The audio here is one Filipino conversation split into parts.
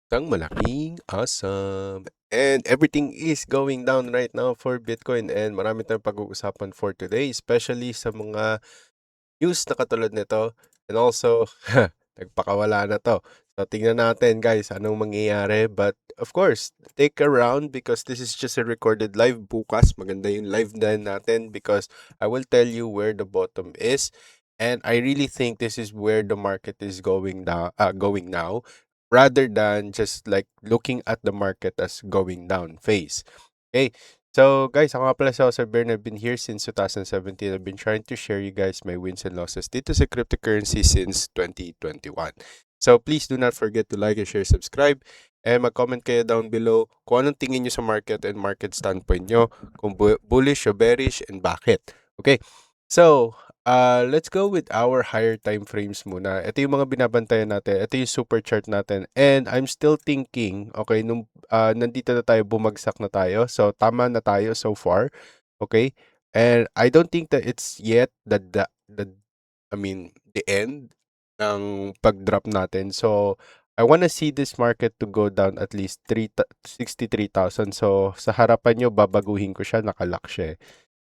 Isang malaking awesome. And everything is going down right now for Bitcoin and marami tayong pag-uusapan for today, especially sa mga news na katulad nito. And also, nagpakawala na to. So, tingnan natin guys, anong mangyayari. But of course, take around because this is just a recorded live bukas. Maganda yung live din natin because I will tell you where the bottom is. And I really think this is where the market is going now, rather than just like looking at the market as going down phase. Okay. So guys, ako nga pala si Sir Bern. I've been here since 2017. I've been trying to share you guys my wins and losses dito sa cryptocurrency since 2021. So please do not forget to like and share, subscribe, and mag-comment kayo down below kung anong tingin nyo sa market and market standpoint nyo, kung bullish o bearish and bakit. Okay, so let's go with our higher time frames muna. Ito yung mga binabantayan natin. Ito yung super chart natin. And I'm still thinking, okay, nung nandito na tayo, bumagsak na tayo. So, tama na tayo so far. Okay? And I don't think that it's yet the end ng pag-drop natin. So, I wanna see this market to go down at least 63,000. So, sa harapan nyo, babaguhin ko siya. Nakalock siya.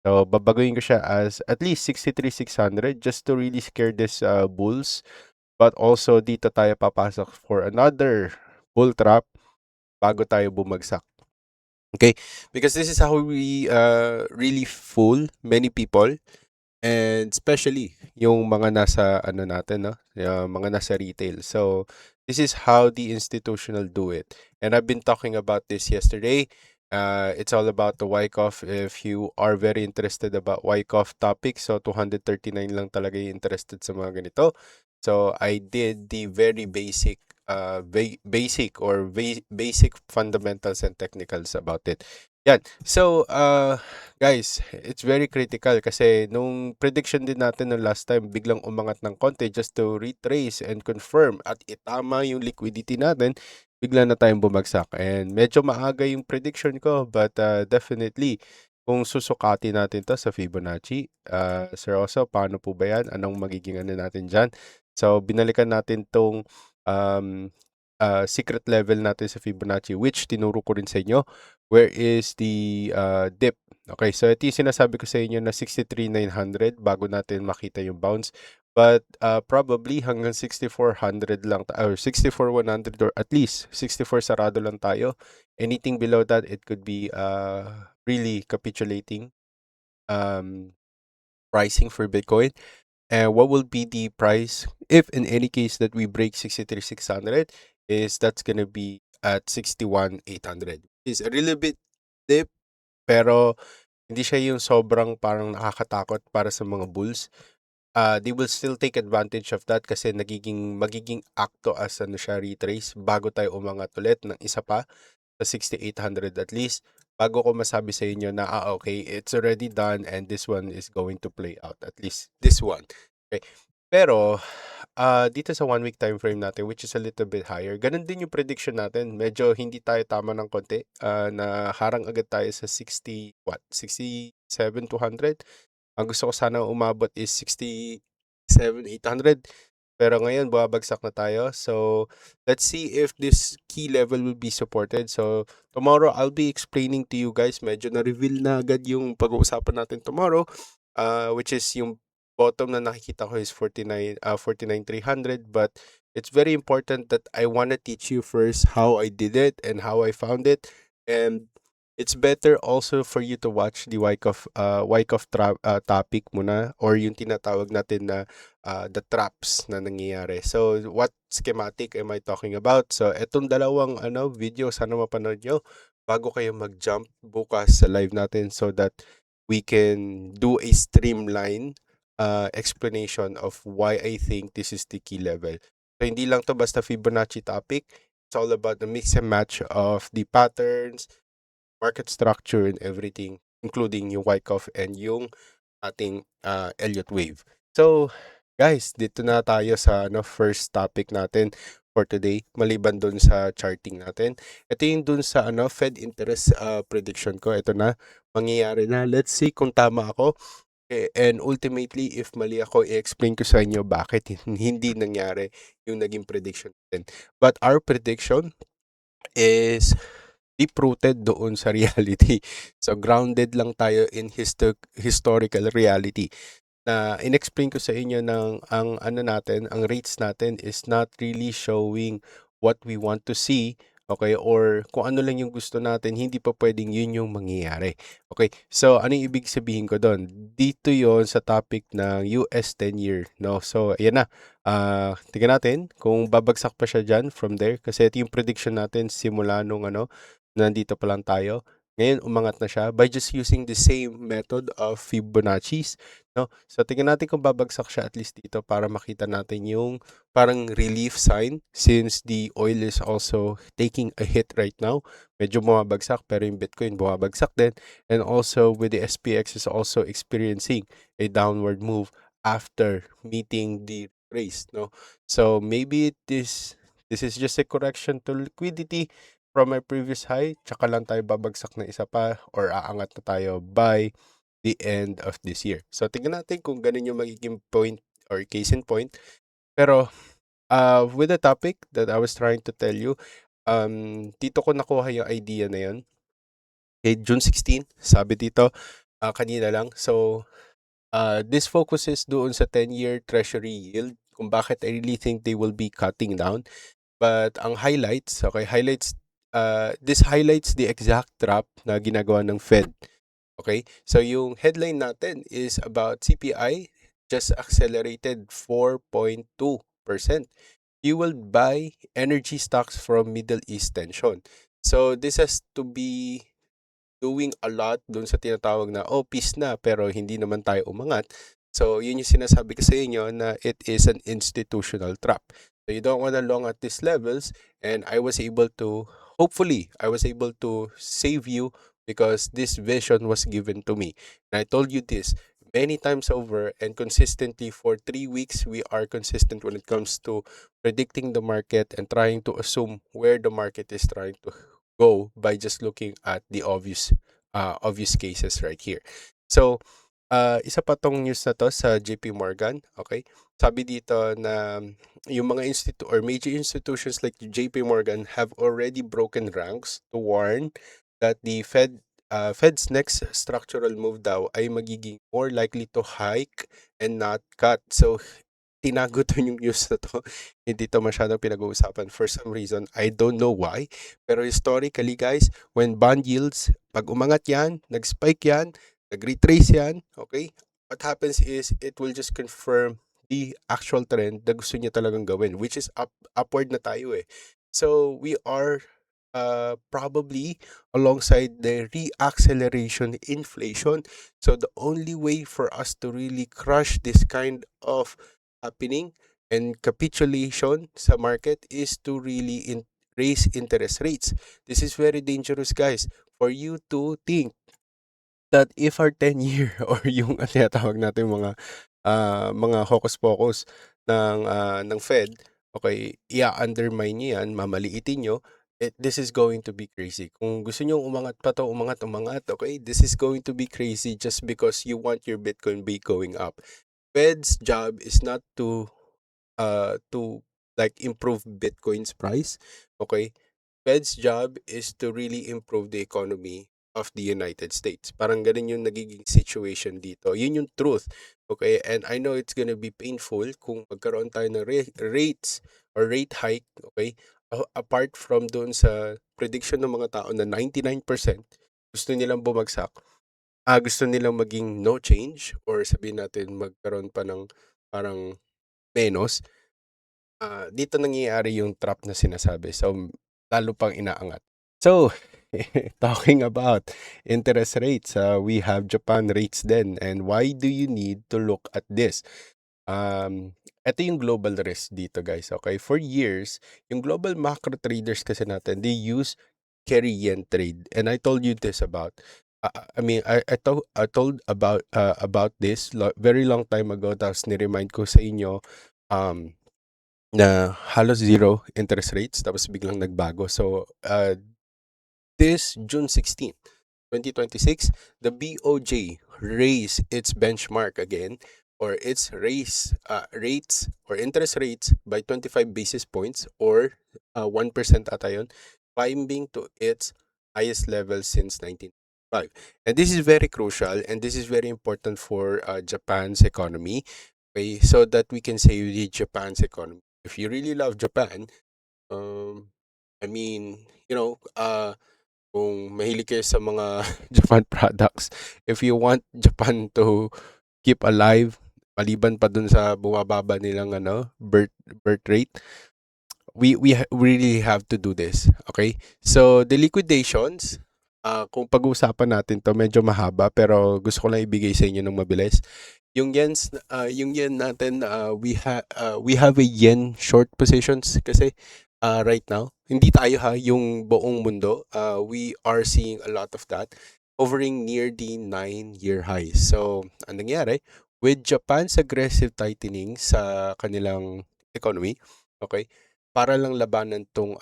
So, babaguhin ko siya as at least 63,600 just to really scare this bulls. But also, dito tayo papasok for another bull trap bago tayo bumagsak. Okay? Because this is how we really fool many people. And especially yung mga nasa ano natin, no? Yung mga nasa retail. So, this is how the institutional do it. And I've been talking about this yesterday. It's all about the Wyckoff. If you are very interested about Wyckoff topic, so 239 lang talaga yung interested sa mga ganito. So, I did the very basic basic fundamentals and technicals about it. Yan. So, guys, it's very critical kasi nung prediction din natin nung last time, biglang umangat ng konti just to retrace and confirm at itama yung liquidity natin, bigla na tayong bumagsak. And medyo maaga yung prediction ko, but definitely, kung susukatin natin to sa Fibonacci, Sir Oso, paano po ba yan? Anong magiging ano natin dyan? So, binalikan natin tong um, secret level natin sa Fibonacci, which tinuro ko rin sa inyo. Where is the dip? Okay, so ito yung sinasabi ko sa inyo na 63,900 bago natin makita yung bounce. But probably hanggang 6,400 lang, or 6,400 or at least 64 sarado lang tayo. Anything below that, it could be really capitulating pricing for Bitcoin. And what will be the price if in any case that we break 63,600 is that's gonna be at 61,800. Is a little bit dip, pero hindi siya yung sobrang parang nakakatakot para sa mga bulls. They will still take advantage of that kasi magiging acto as ano siya retrace bago tayo umangat ulit ng isa pa sa 6,800 at least bago ko masabi sa inyo na okay, it's already done and this one is going to play out, at least this one. Okay. Pero dito sa 1 week time frame natin, which is a little bit higher, ganun din yung prediction natin. Medyo hindi tayo tama ng konti. Na harang agad tayo sa 67,200. Ang gusto ko sana umabot is 67,800. Pero ngayon, bumabagsak na tayo. So, let's see if this key level will be supported. So, tomorrow, I'll be explaining to you guys. Medyo na-reveal na agad yung pag-uusapan natin tomorrow. Which is yung bottom na nakikita ko is 49,300. But it's very important that I want to teach you first how I did it and how I found it. And it's better also for you to watch the Wyckoff topic muna, or yung tinatawag natin na the traps na nangyayari. So, what schematic am I talking about? So, etong dalawang video, sana mapanood nyo bago kayo mag-jump bukas sa live natin so that we can do a streamline explanation of why I think this is the key level. So, hindi lang to basta Fibonacci topic. It's all about the mix and match of the patterns, market structure, and everything, including yung Wyckoff and yung ating Elliott wave. So, guys, dito na tayo sa first topic natin for today, maliban dun sa charting natin. Ito yung dun sa Fed interest prediction ko. Ito na, mangyayari na. Let's see kung tama ako. And ultimately, if mali ako, i-explain ko sa inyo bakit hindi nangyari yung naging prediction natin. But our prediction is deep-rooted doon sa reality. So, grounded lang tayo in historical reality. Na inexplain ko sa inyo ng ang ano natin, ang rates natin is not really showing what we want to see, okay? Or kung ano lang yung gusto natin, hindi pa pwedeng yun yung mangyayari. Okay, so ano yung ibig sabihin ko doon? Dito yon sa topic ng US 10-year, no? So, ayan na. Tingnan natin kung babagsak pa siya dyan from there. Kasi ito yung prediction natin simula nung nandito pa lang tayo. Ngayon, umangat na siya by just using the same method of Fibonacci's. No? So, tingnan natin kung babagsak siya at least dito para makita natin yung parang relief sign since the oil is also taking a hit right now. Medyo bumabagsak pero yung Bitcoin bumabagsak din. And also with the SPX is also experiencing a downward move after meeting the race. No? So, maybe this is just a correction to liquidity from my previous high. Tsaka lang tayo babagsak na isa pa or aangat na tayo by the end of this year. So, tingnan natin kung ganun yung magiging point or case in point. Pero, with the topic that I was trying to tell you, dito ko nakuha yung idea na yun. Okay, June 16, sabi dito, kanina lang. So, this focuses doon sa 10-year treasury yield kung bakit I really think they will be cutting down. But ang highlights, this highlights the exact trap na ginagawa ng Fed. Okay? So yung headline natin is about CPI just accelerated 4.2%. Fueled by energy stocks from Middle East tension. So this has to be doing a lot dun sa tinatawag na, peace na, pero hindi naman tayo umangat. So, yun yung sinasabi ko sa inyo na it is an institutional trap. So, you don't want to long at these levels, and hopefully, I was able to save you because this vision was given to me. And I told you this many times over and consistently for 3 weeks, we are consistent when it comes to predicting the market and trying to assume where the market is trying to go by just looking at the obvious cases right here. So, isa pa tong news na to sa JP Morgan, okay? Sabi dito na yung mga or major institutions like JP Morgan have already broken ranks to warn that the Fed's next structural move daw ay magiging more likely to hike and not cut. So, tinago to yung news na to. Hindi to masyadong pinag-uusapan for some reason. I don't know why. Pero historically guys, when bond yields, pag umangat yan, nag-spike yan, nag-retrace yan, okay? What happens is, it will just confirm the actual trend na gusto niya talagang gawin, which is upward na tayo eh. So, we are probably alongside the reacceleration inflation. So, the only way for us to really crush this kind of happening and capitulation sa market is to really raise interest rates. This is very dangerous, guys, for you to think that if our 10-year or yung tinatawag natin mga hocus pocus ng Fed, okay, i-undermine niyo yan, mamaliitin nyo, this is going to be crazy. Kung gusto nyo umangat pa to, umangat, okay, this is going to be crazy just because you want your Bitcoin be going up. Fed's job is not to like improve Bitcoin's price. Okay? Fed's job is to really improve the economy of the United States. Parang ganun yung nagiging situation dito. Yun yung truth. Okay? And I know it's gonna be painful kung magkaroon tayo ng rates or rate hike. Okay? Apart from doon sa prediction ng mga tao na 99% gusto nilang bumagsak. Gusto nilang maging no change or sabihin natin magkaroon pa ng parang menos. Dito nangyayari yung trap na sinasabi. So, lalo pang inaangat. So, talking about interest rates, we have Japan rates then. And why do you need to look at this? Ito yung global risk dito, guys. Okay, for years, yung global macro traders kasi natin, they use carry yen trade. And I told you this about I told about this very long time ago. Tapos ni-remind ko sa inyo na halos zero interest rates tapos biglang nagbago. So, this June 16, 2026, the BOJ raised its benchmark again or its rates or interest rates by 25 basis points or 1% ata yun climbing to its highest level since 1995. And this is very crucial and this is very important for Japan's economy. Okay, so that we can say the Japan's economy. If you really love Japan, um, I mean, kung mahilig kayo sa mga Japan products, if you want Japan to keep alive, maliban pa dun sa bumababa nilang birth rate, we really have to do this. Okay? So, the liquidations, kung pag-uusapan natin to, medyo mahaba, pero gusto ko lang ibigay sa inyo ng mabilis. Yung yen natin, we have a yen short positions kasi right now. Hindi tayo ha, yung buong mundo. We are seeing a lot of that hovering near the 9-year high. So, anong nangyari? With Japan's aggressive tightening sa kanilang economy, okay, para lang labanan itong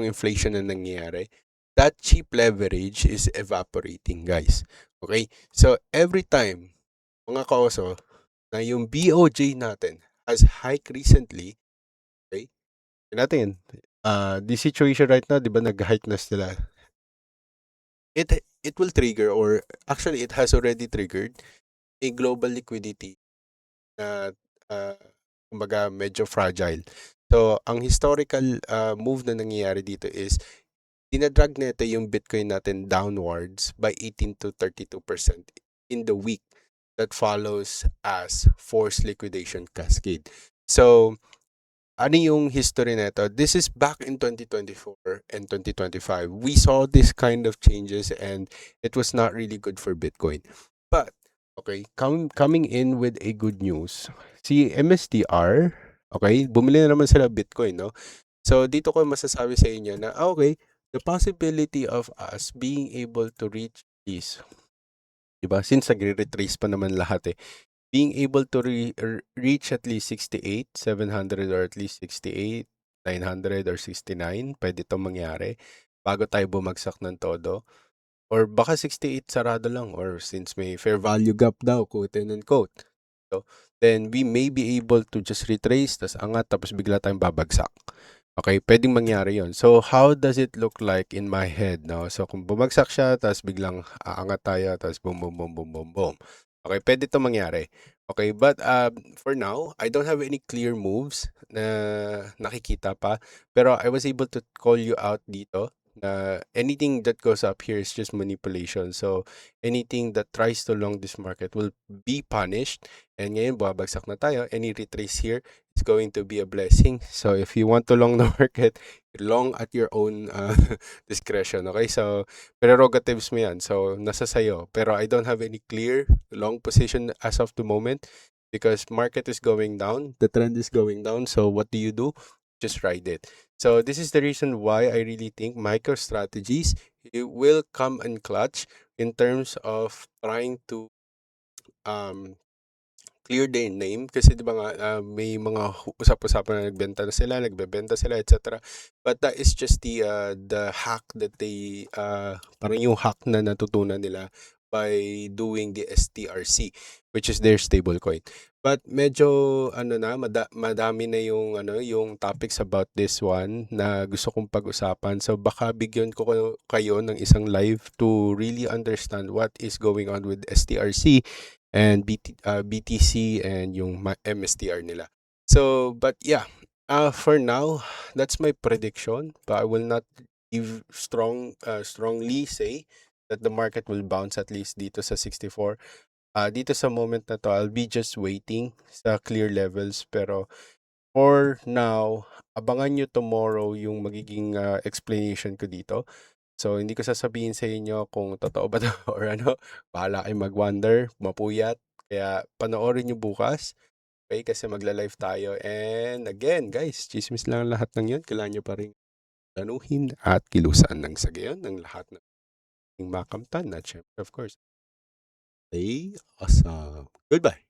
inflation na nangyayari, that cheap leverage is evaporating, guys. Okay? So, every time, mga kaoso, na yung BOJ natin has hiked recently, okay? Natin, the situation right now, di ba, nag-hike na sila. It will trigger, or actually, it has already triggered a global liquidity na kumbaga medyo fragile. So, ang historical move na nangyayari dito is dinadrag nito yung Bitcoin natin downwards by 18 to 32% in the week that follows as forced liquidation cascade. So, ano yung history nito? This is back in 2024 and 2025. We saw this kind of changes and it was not really good for Bitcoin. But, okay, coming in with a good news. Si MSTR, okay, bumili na naman sila Bitcoin, no? So, dito ko masasabi sa inyo na, okay, the possibility of us being able to reach this, diba? Since nagre-retrace pa naman lahat being able to reach at least 68, 700 or at least 68, 900 or 69, pwede itong mangyari bago tayo bumagsak ng todo. Or baka 68 sarado lang, or since may fair value gap daw, quote and unquote. So, then we may be able to just retrace, tas angat, tapos bigla tayong babagsak. Okay, pwedeng mangyari yon. So, how does it look like in my head, no? So, kung bumagsak siya, tas biglang aangat tayo, tas boom, boom, boom, boom, boom, boom. Okay, pwede ito mangyari. Okay, but for now, I don't have any clear moves na nakikita pa. Pero I was able to call you out dito na anything that goes up here is just manipulation. So, anything that tries to long this market will be punished. And ngayon, babagsak na tayo. Any retrace here is going to be a blessing. So, if you want to long the market, long at your own discretion. Okay, so prerogatives mo yan. So, nasa sayo. Pero I don't have any clear long position as of the moment because market is going down. The trend is going down. So, what do? Just ride it. So, this is the reason why I really think MicroStrategies it will come in clutch in terms of trying to clear their name kasi 'di ba nga may mga usap-usapan na nagbebenta sila etc. But that is just the hack that they parang yung hack na natutunan nila by doing the STRC, which is their stablecoin. But medyo madami na yung topics about this one na gusto kong pag-usapan. So baka bigyan ko kayo ng isang live to really understand what is going on with STRC and BTC and yung MSTR nila. So, but yeah, for now, that's my prediction. But I will not strongly say that the market will bounce at least dito sa 64. Dito sa moment na to, I'll be just waiting sa clear levels. Pero for now, abangan nyo tomorrow yung magiging explanation ko dito. So, hindi ko sasabihin sa inyo kung totoo ba to or ano. Bahala kayo mag-wonder, mapuyat. Kaya panoorin nyo bukas. Okay, kasi magla-live tayo. And again, guys, chismis lang lahat ng yun. Kailangan nyo pa rin tanuhin at kilusan ng sa gayon ng lahat ng makamtan. At syempre, of course, stay awesome. Goodbye.